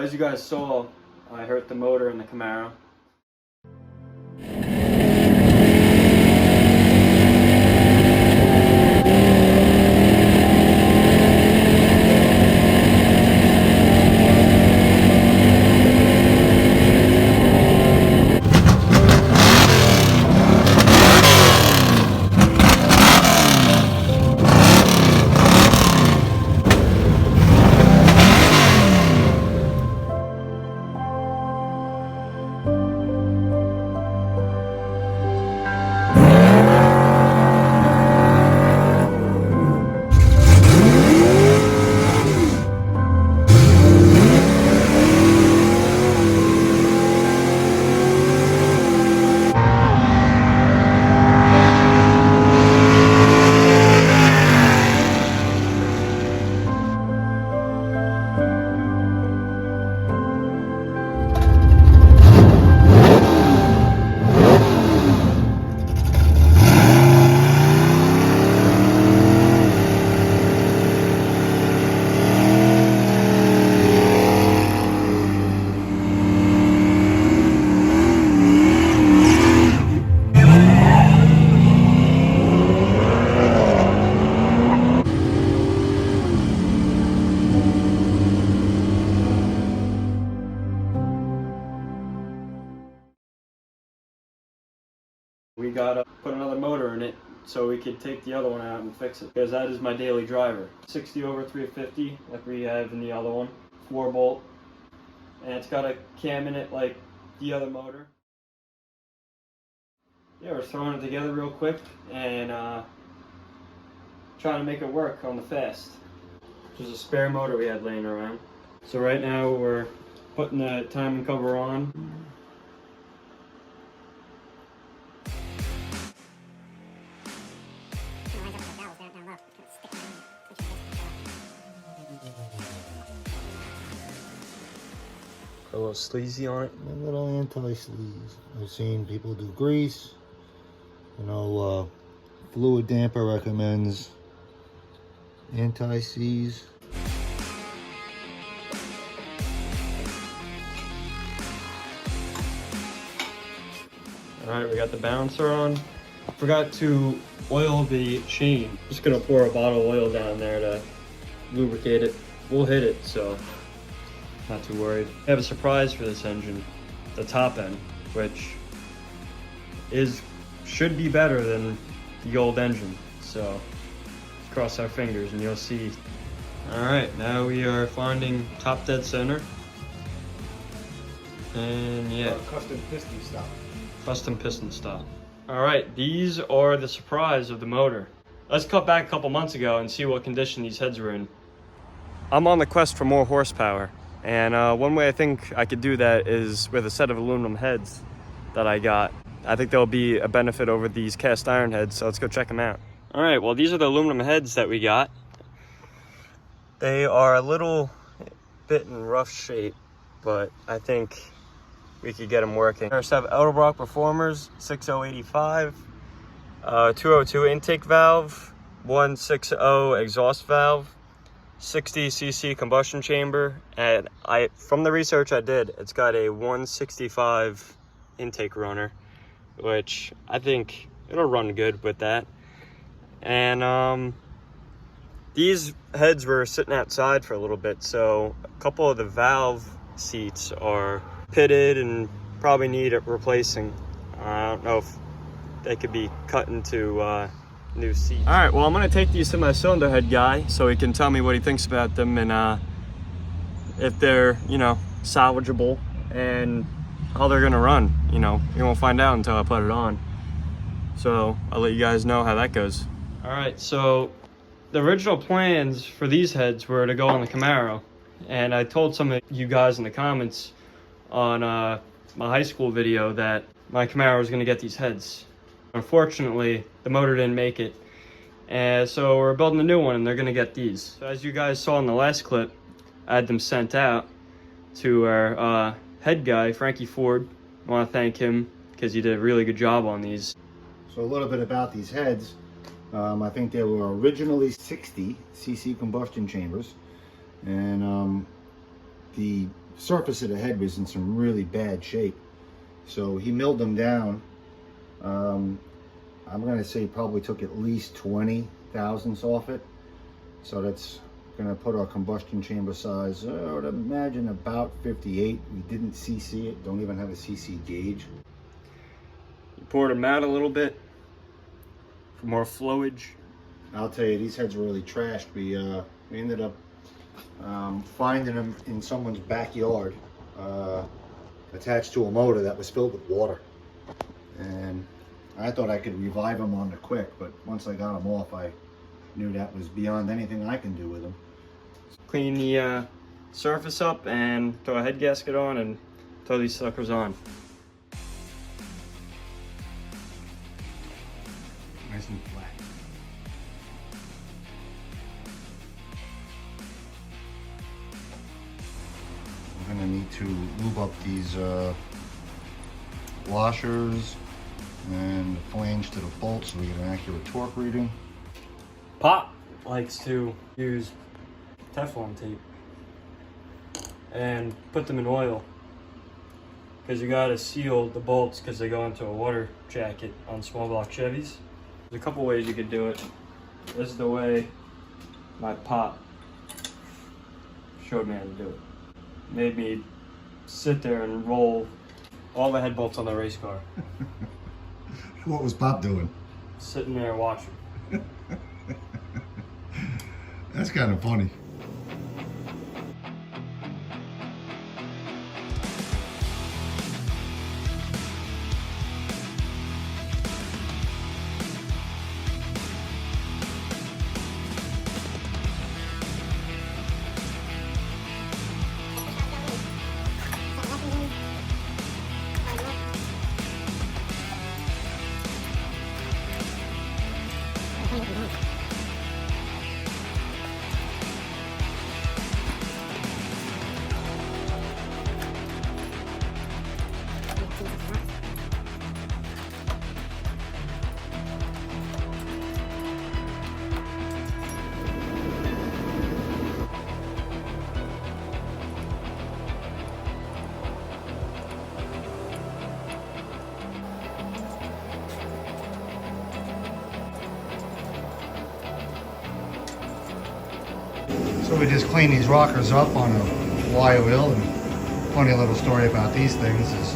as you guys saw, I hurt the motor in the Camaro. We gotta put another motor in it so we could take the other one out and fix it, because that is my daily driver. 60 over 350 like we have in the other one, 4-bolt, and it's got a cam in it like the other motor. Yeah, we're throwing it together real quick and trying to make it work on the fast. There's a spare motor we had laying around. So right now we're putting the timing cover on. A little sleazy on it. A little anti-sleaze. I've seen people do grease. You know, Fluid Damper recommends anti-seize. Alright, we got the balancer on. Forgot to oil the chain. Just gonna pour a bottle of oil down there to lubricate it. We'll hit it, so not too worried. I have a surprise for this engine, the top end, which should be better than the old engine. So cross our fingers and you'll see. All right, now we are finding top dead center. And yeah. Custom piston stop. Custom piston stop. All right, these are the surprise of the motor. Let's cut back a couple months ago and see what condition these heads were in. I'm on the quest for more horsepower. And one way I think I could do that is with a set of aluminum heads that I got. I think there'll be a benefit over these cast iron heads, so let's go check them out. All right, well, these are the aluminum heads that we got. They are a little bit in rough shape, but I think we could get them working. First have Edelbrock Performers 6085, 202 intake valve, 160 exhaust valve, 60cc combustion chamber, and from the research I did, it's got a 165 intake runner, which I think it'll run good with that. And these heads were sitting outside for a little bit, so a couple of the valve seats are pitted and probably need replacing. I don't know if they could be cut into new seats. All right, well, I'm gonna take these to my cylinder head guy so he can tell me what he thinks about them and if they're, you know, salvageable and how they're gonna run. You know, you won't find out until I put it on. So I'll let you guys know how that goes. All right, so the original plans for these heads were to go on the Camaro, and I told some of you guys in the comments on my high school video that my Camaro was gonna get these heads. Unfortunately, the motor didn't make it, and so we're building a new one and they're gonna get these. So as you guys saw in the last clip, I had them sent out to our head guy, Frankie Ford. I want to thank him because he did a really good job on these. So a little bit about these heads. I think they were originally 60cc combustion chambers, and the surface of the head was in some really bad shape. So he milled them down. I'm gonna say probably took at least 20 thousandths off it. So that's gonna put our combustion chamber size, I would imagine about 58. We didn't CC it, don't even have a CC gauge. You poured them out a little bit for more flowage. I'll tell you, these heads were really trashed. We ended up finding them in someone's backyard, attached to a motor that was filled with water. And I thought I could revive them on the quick, but once I got them off, I knew that was beyond anything I can do with them. Clean the surface up and throw a head gasket on and throw these suckers on. Nice and flat. We're gonna need to lube up these washers and the flange to the bolt so we get an accurate torque reading. Pop likes to use Teflon tape and put them in oil because you gotta seal the bolts because they go into a water jacket on small block Chevys. There's a couple ways you could do it. This is the way my pop showed me how to do it. Made me sit there and roll all the head bolts on the race car. What was Pop doing? Sitting there watching. That's kind of funny. So we just clean these rockers up on a wire wheel. And funny little story about these things is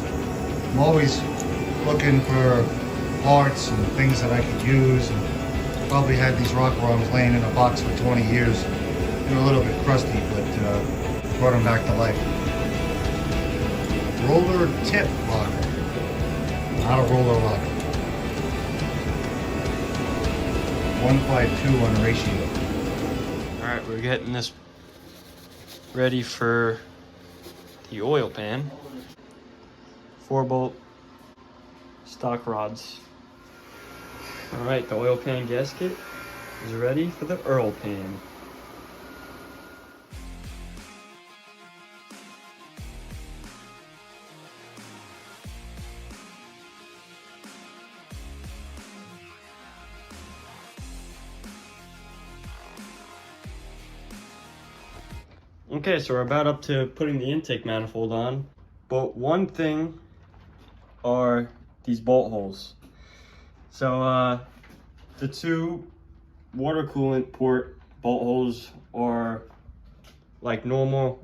I'm always looking for parts and things that I could use, and probably had these rock rungs laying in a box for 20 years. They're a little bit crusty, but brought them back to life. Roller tip rocker, not a roller rocker. 152 on ratio. Alright, we're getting this ready for the oil pan. 4-bolt stock rods. Alright, the oil pan gasket is ready for the Earl pan. Okay, so we're about up to putting the intake manifold on, but one thing are these bolt holes. So the two water coolant port bolt holes are like normal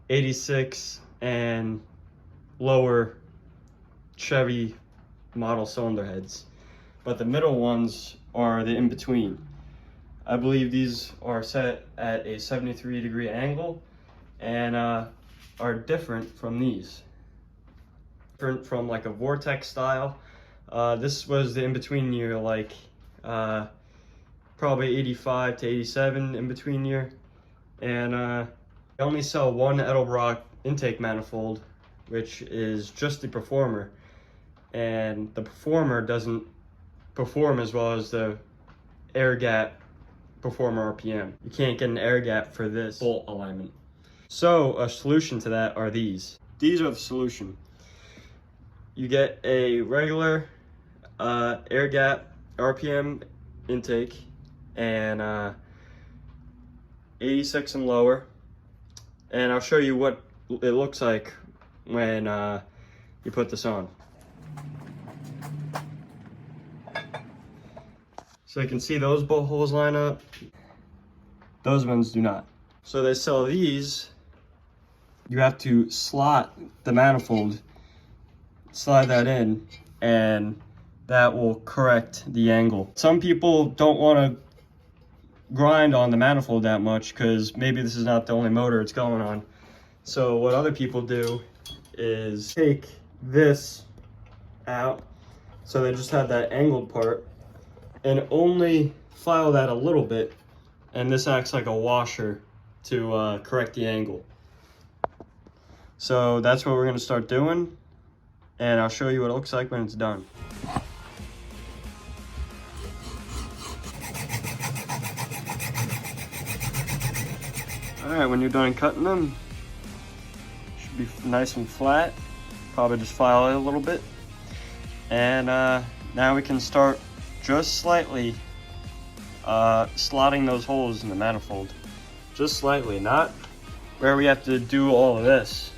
86 and lower Chevy model cylinder heads, but the middle ones are the in-between. I believe these are set at a 73-degree angle and are different from these. Different from like a vortex style. This was the in-between year, like probably 85 to 87 in-between year. And I only sell one Edelbrock intake manifold, which is just the Performer. And the Performer doesn't perform as well as the air gap Performer RPM. You can't get an air gap for this bolt alignment. So a solution to that are these. These are the solution. You get a regular air gap RPM intake and 86 and lower, and I'll show you what it looks like when you put this on. So you can see those bolt holes line up. Those ones do not. So they sell these. You have to slot the manifold, slide that in, and that will correct the angle. Some people don't want to grind on the manifold that much because maybe this is not the only motor it's going on. So what other people do is take this out, so they just have that angled part, and only file that a little bit, and this acts like a washer to correct the angle. So that's what we're going to start doing, and I'll show you what it looks like when it's done. Alright, when you're done cutting them, should be nice and flat. Probably just file it a little bit. And now we can start just slightly slotting those holes in the manifold. Just slightly, not where we have to do all of this,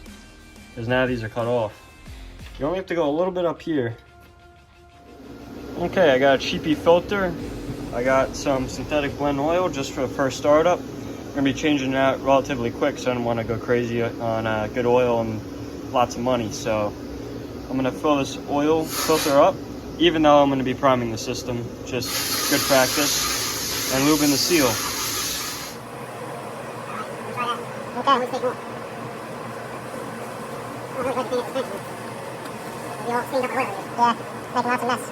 because now these are cut off. You only have to go a little bit up here. Okay, I got a cheapy filter. I got some synthetic blend oil just for the first startup. I'm gonna be changing it out relatively quick, so I don't want to go crazy on good oil and lots of money. So I'm gonna fill this oil filter up, even though I'm gonna be priming the system. Just good practice. And lubing the seal. Okay, let's take more. Oh, let's clean up the suspension. You all cleaned up the oil. Yeah, making lots of mess.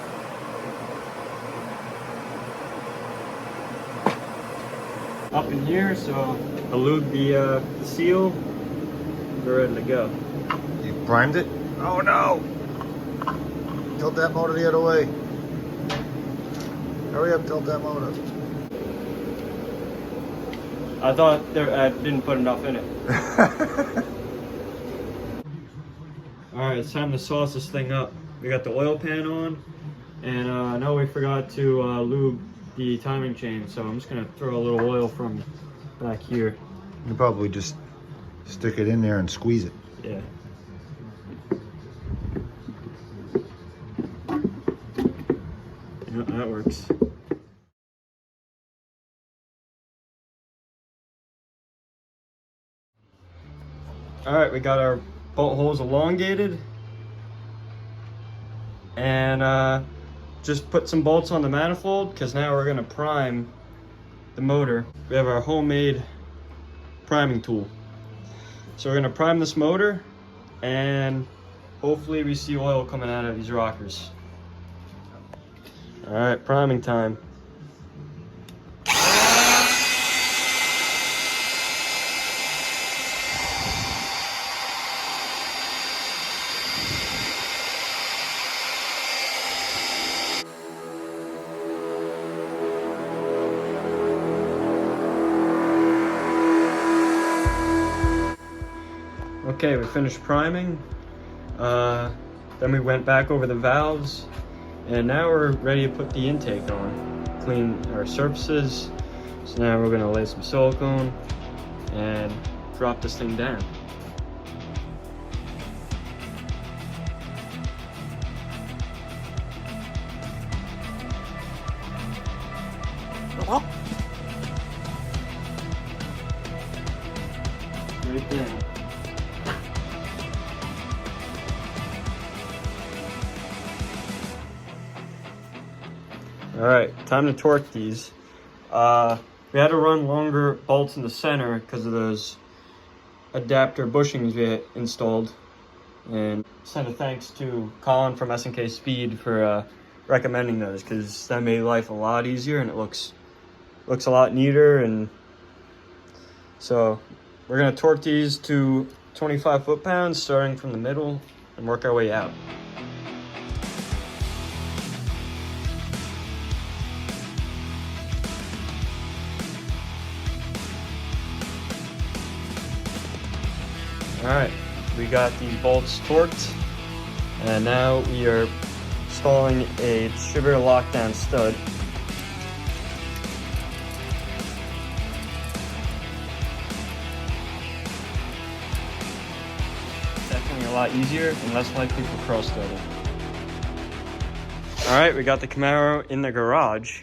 Up in here, so I'll lube the seal. We're ready to go. You primed it? Oh no! Tilt that motor the other way. Hurry up, tilt that motor. I thought I didn't put enough in it. Alright, it's time to sauce this thing up. We got the oil pan on, and I know we forgot to lube the timing chain, so I'm just going to throw a little oil from back here. You can probably just stick it in there and squeeze it. Yeah. Yeah, that works. Alright, we got our bolt holes elongated, and just put some bolts on the manifold, because now we're going to prime the motor. We have our homemade priming tool. So we're going to prime this motor, and hopefully we see oil coming out of these rockers. Alright, priming time. Okay, we finished priming. Then we went back over the valves, and now we're ready to put the intake on. Clean our surfaces. So now we're gonna lay some silicone and drop this thing down. Right there. All right, time to torque these. We had to run longer bolts in the center because of those adapter bushings we had installed. And send a thanks to Colin from S&K Speed for recommending those, because that made life a lot easier and it looks a lot neater. And so we're gonna torque these to 25 foot-pounds starting from the middle and work our way out. All right, we got the bolts torqued, and now we are installing a distributor lockdown stud. definitely a lot easier and less likely for cross-threading. All right, we got the Camaro in the garage.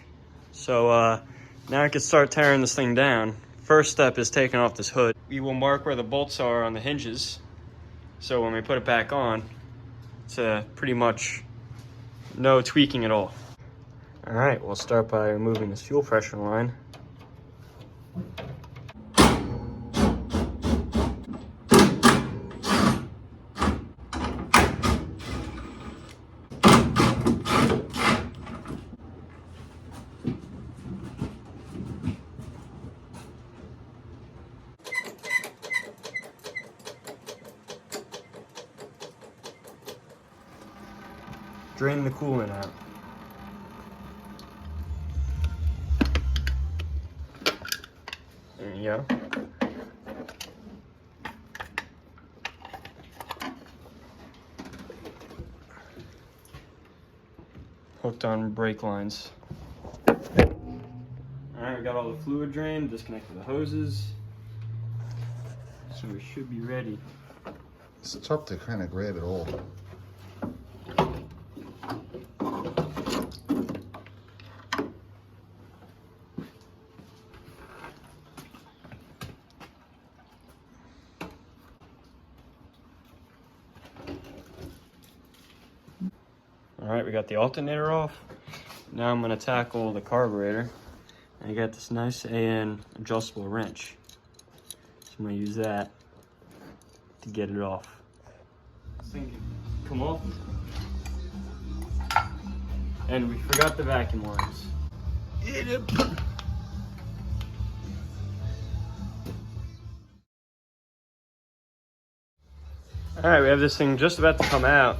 So now I can start tearing this thing down. First step is taking off this hood. We will mark where the bolts are on the hinges. So when we put it back on, it's pretty much no tweaking at all. All right, we'll start by removing this fuel pressure line. Drain the coolant out. There you go. Hooked on brake lines. Alright, we got all the fluid drained, disconnected the hoses. So we should be ready. It's tough to kind of grab it all. All right, we got the alternator off. Now I'm gonna tackle the carburetor. I got this nice AN adjustable wrench. So I'm gonna use that to get it off. This thing can come off. And we forgot the vacuum lines. All right, we have this thing just about to come out.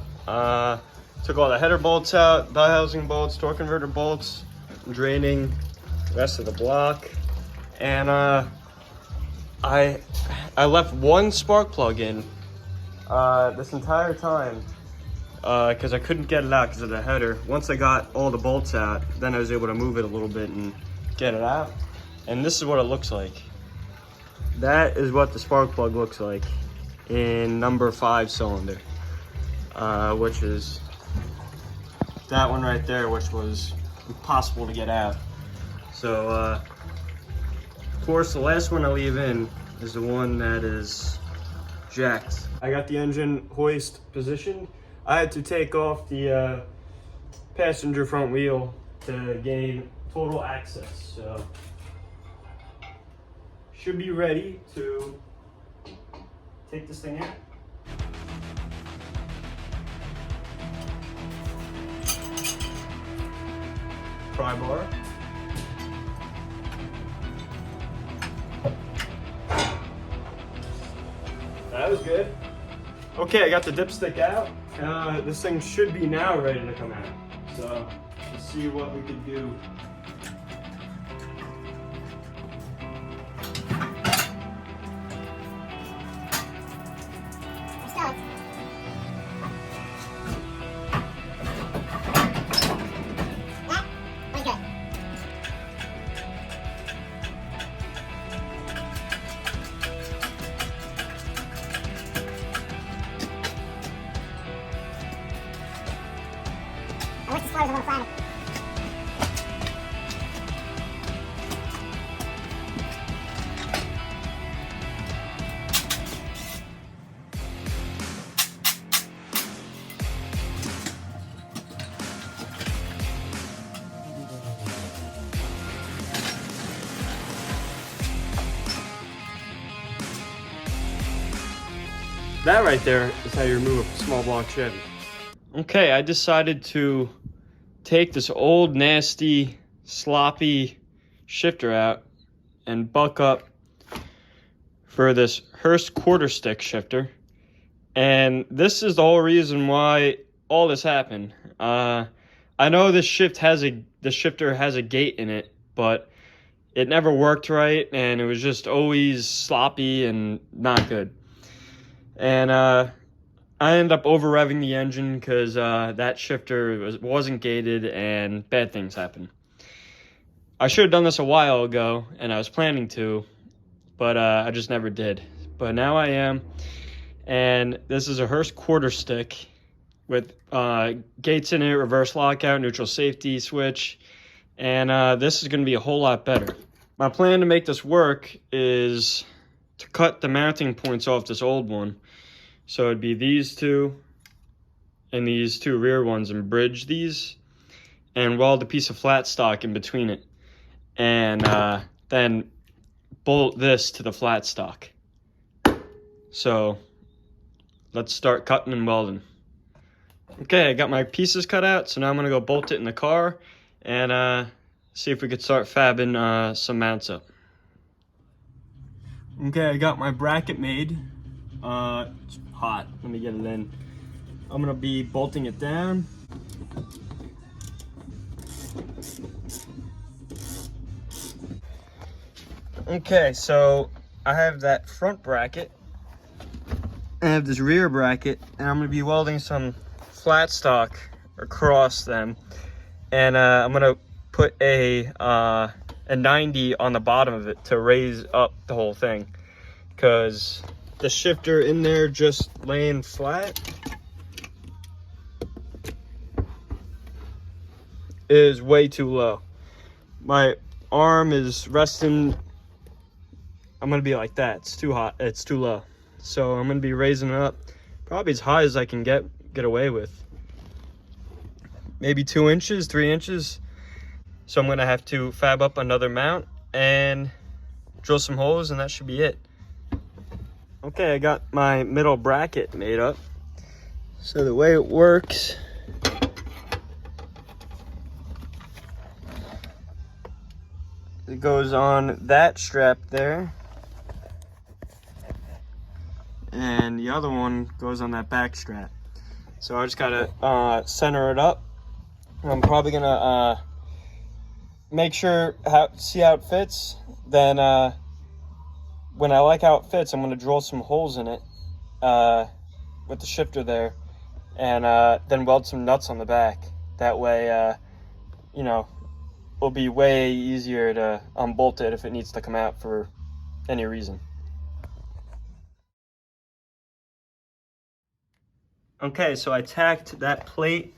Took all the header bolts out, bell housing bolts, torque converter bolts, draining the rest of the block. And I left one spark plug in this entire time because I couldn't get it out because of the header. Once I got all the bolts out, then I was able to move it a little bit and get it out. And this is what it looks like. That is what the spark plug looks like in number 5 cylinder, which is that one right there, which was impossible to get out. So of course the last one I leave in is the one that is jacked. I got the engine hoist positioned. I had to take off the passenger front wheel to gain total access. So should be ready to take this thing out. Pry bar. That was good. Okay, I got the dipstick out. This thing should be now ready to come out. So let's see what we could do. That right there is how you remove a small block Chevy. Okay, I decided to take this old, nasty, sloppy shifter out and buck up for this Hurst quarter stick shifter. And this is the whole reason why all this happened. I know this shifter has a gate in it, but it never worked right, and it was just always sloppy and not good. And I ended up over revving the engine because that shifter wasn't gated and bad things happened. I should have done this a while ago, and I was planning to, but I just never did. But now I am. And this is a Hurst quarter stick with gates in it, reverse lockout, neutral safety switch, and this is going to be a whole lot better. My plan to make this work is to cut the mounting points off this old one. So it'd be these two and these two rear ones, and bridge these and weld a piece of flat stock in between it, and then bolt this to the flat stock. So let's start cutting and welding. Okay, I got my pieces cut out, so now I'm gonna go bolt it in the car and see if we could start fabbing some mounts up. Okay, I got my bracket made. It's hot, let me get it in. I'm gonna be bolting it down. Okay, so I have that front bracket. I have this rear bracket, and I'm gonna be welding some flat stock across them, and I'm gonna put a 90 on the bottom of it to raise up the whole thing, because the shifter in there just laying flat is way too low. My arm is resting. I'm gonna be like that. It's too hot. It's too low. So I'm gonna be raising it up probably as high as I can get away with. Maybe 2 inches, 3 inches. So I'm gonna have to fab up another mount and drill some holes, and that should be it. Okay, I got my middle bracket made up. So the way it works, it goes on that strap there, and the other one goes on that back strap. So I just gotta center it up. I'm probably gonna make sure, see how it fits. Then when I like how it fits, I'm gonna drill some holes in it with the shifter there, and then weld some nuts on the back. That way, you know, it'll be way easier to unbolt it if it needs to come out for any reason. Okay, so I tacked that plate,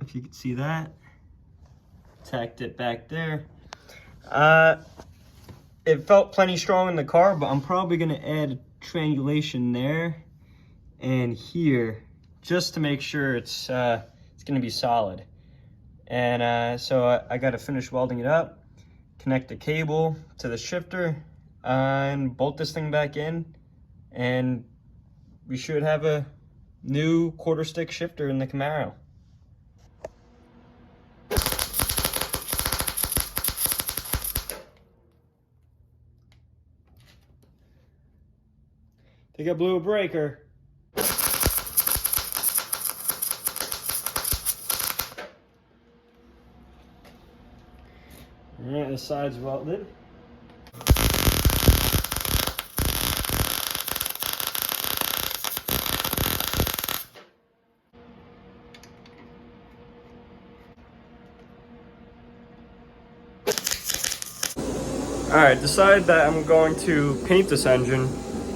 if you can see that. Tacked it back there. It felt plenty strong in the car, but I'm probably gonna add a triangulation there and here, just to make sure it's gonna be solid. And so I gotta finish welding it up, connect the cable to the shifter, and bolt this thing back in, and we should have a new quarter stick shifter in the Camaro. I think I blew a breaker. All right, the side's welded. All right, decided that I'm going to paint this engine,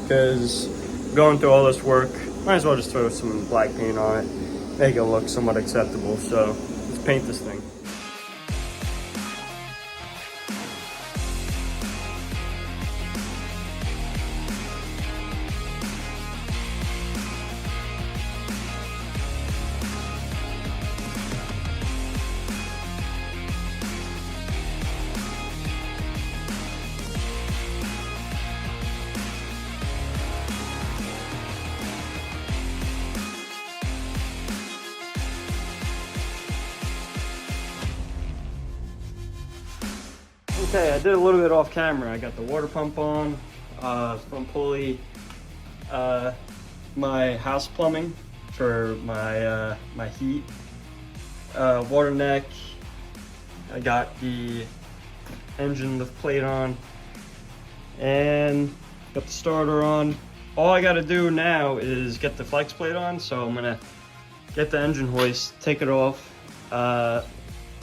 because going through all this work, might as well just throw some black paint on it, make it look somewhat acceptable. So let's paint this thing. Okay, I did a little bit off camera. I got the water pump on, front pulley, my house plumbing for my my heat, water neck. I got the engine lift plate on, and got the starter on. All I got to do now is get the flex plate on. So I'm gonna get the engine hoist, take it off,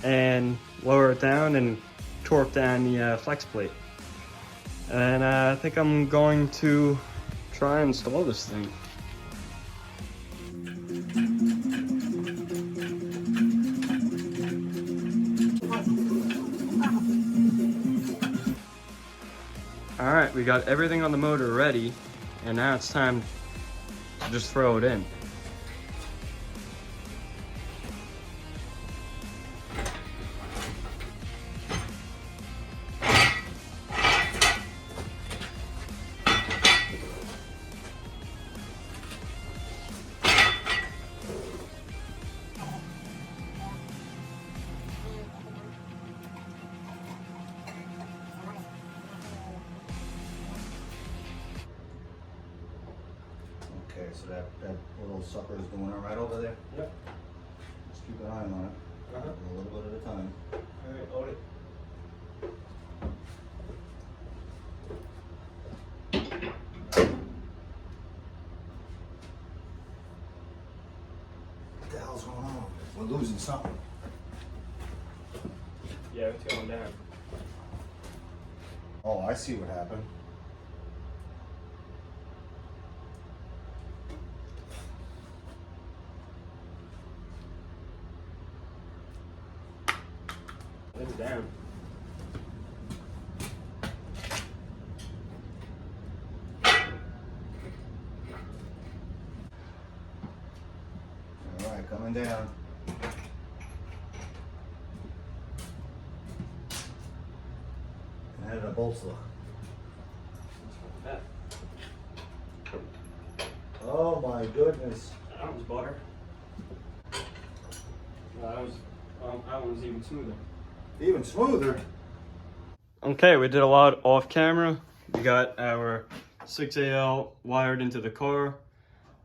and lower it down and torque down the flex plate. And I think I'm going to try and install this thing. All right, we got everything on the motor ready, and now it's time to just throw it in. Okay, so that little sucker is doing all right over there? Yep. Just keep an eye on it. Uh-huh. A little bit at a time. All right, load it. What the hell's going on? We're losing something. Yeah, it's going down. Oh, I see what happened. It's down. All right, coming down. And how did the bolts look? Oh my goodness. That was butter. That one was even smoother. Even smoother. Okay, we did a lot off camera. We got our 6AL wired into the car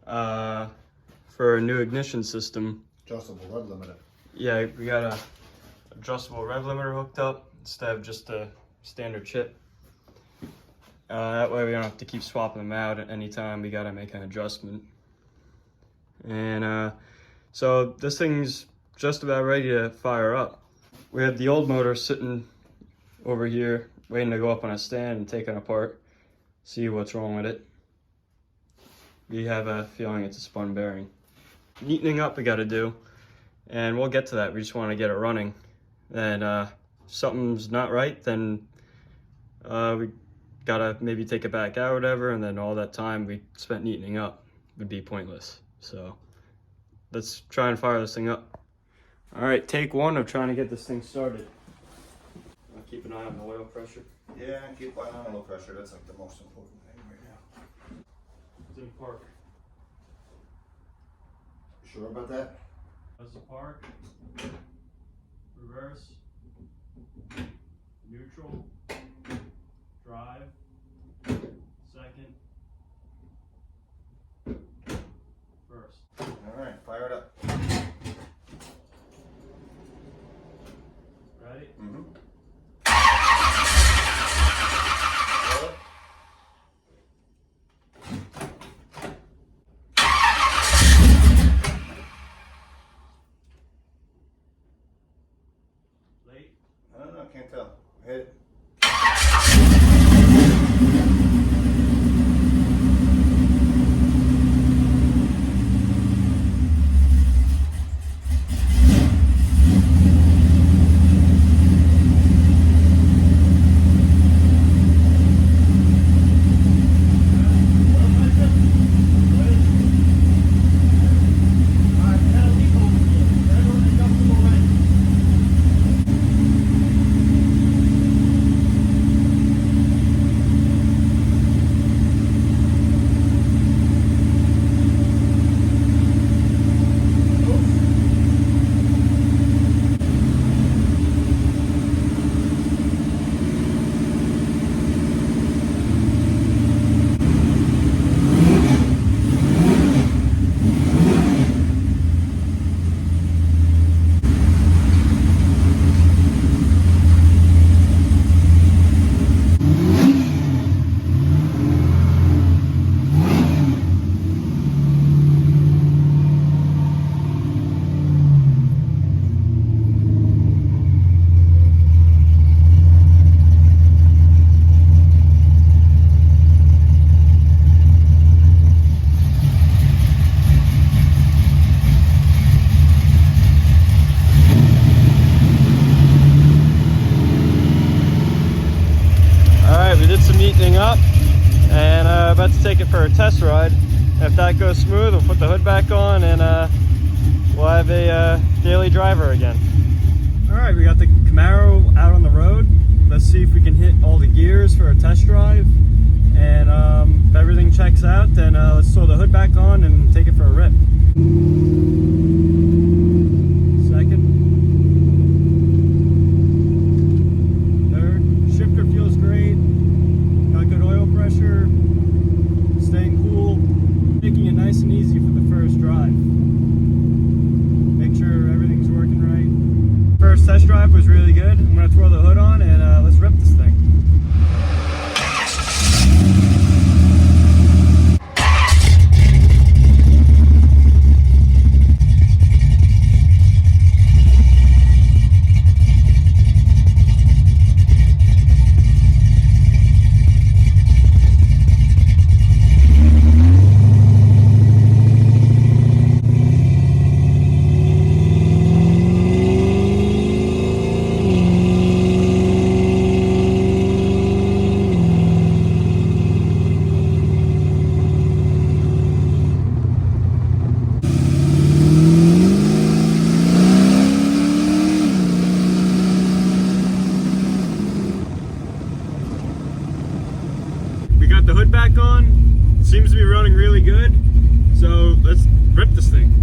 for a new ignition system. Adjustable rev limiter. Yeah, we got a adjustable rev limiter hooked up instead of just a standard chip. That way we don't have to keep swapping them out at any time. We gotta make an adjustment. And so this thing's just about ready to fire up. We have the old motor sitting over here, waiting to go up on a stand and take it apart, see what's wrong with it. We have a feeling it's a spun bearing. Neatening up we gotta do, and we'll get to that. We just wanna get it running. And if something's not right, then we gotta maybe take it back out or whatever, and then all that time we spent neatening up would be pointless. So let's try and fire this thing up. All right, take one of trying to get this thing started. Keep an eye on the oil pressure. Yeah, keep an eye on oil pressure. That's like the most important thing right now. It's in park. You sure about that? That's the park. Reverse. Neutral. Drive. Second. First. All right, fire it up. Ready? Mm-hmm. Late. I don't know, I can't tell. Hit it. it for a test ride. If that goes smooth, we'll put the hood back on and we'll have a daily driver again. All right, we got the Camaro out on the road. Let's see if we can hit all the gears for a test drive. And if everything checks out, then let's throw the hood back on and take it for a rip. Second. Third. Shifter feels great. Got good oil pressure. Staying cool. Making it nice and easy for the first drive. Make sure everything's working right. First test drive was really good. I'm gonna throw the hood on and let's rip this thing. We got the hood back on. Seems to be running really good. So let's rip this thing.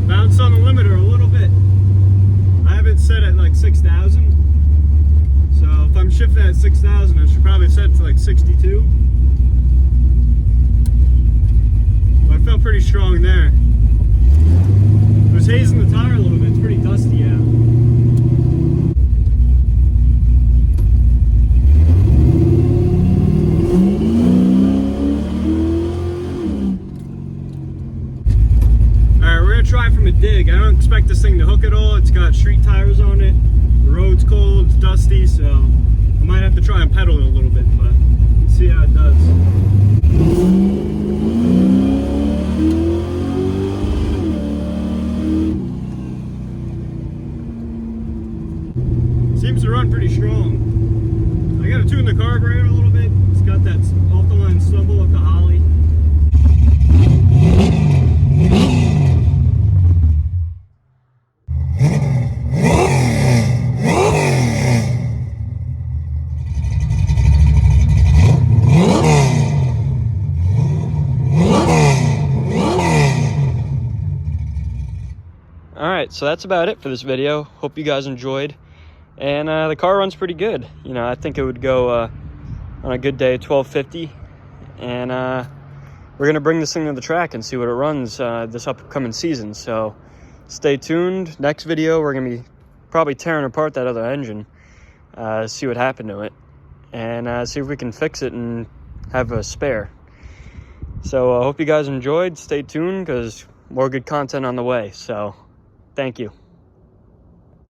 Bounce on the limiter a little bit. I have it set at like 6,000. So if I'm shifting at 6,000, I should probably set it to like 62. But I felt pretty strong there. It was hazing the tire a little bit. It's pretty dusty out. Try from a dig. I don't expect this thing to hook at all. It's got street tires on it. The road's cold, it's dusty, so I might have to try and pedal it a little bit, but let's see how it does. Seems to run pretty strong. I gotta tune the carburetor a little bit. It's got that off the line stumble of the Holly. Alright, so that's about it for this video. Hope you guys enjoyed. And the car runs pretty good. You know, I think it would go on a good day 1250. And we're going to bring this thing to the track and see what it runs this upcoming season. So stay tuned. Next video, we're going to be probably tearing apart that other engine. See what happened to it. And see if we can fix it and have a spare. So I hope you guys enjoyed. Stay tuned because more good content on the way. So thank you.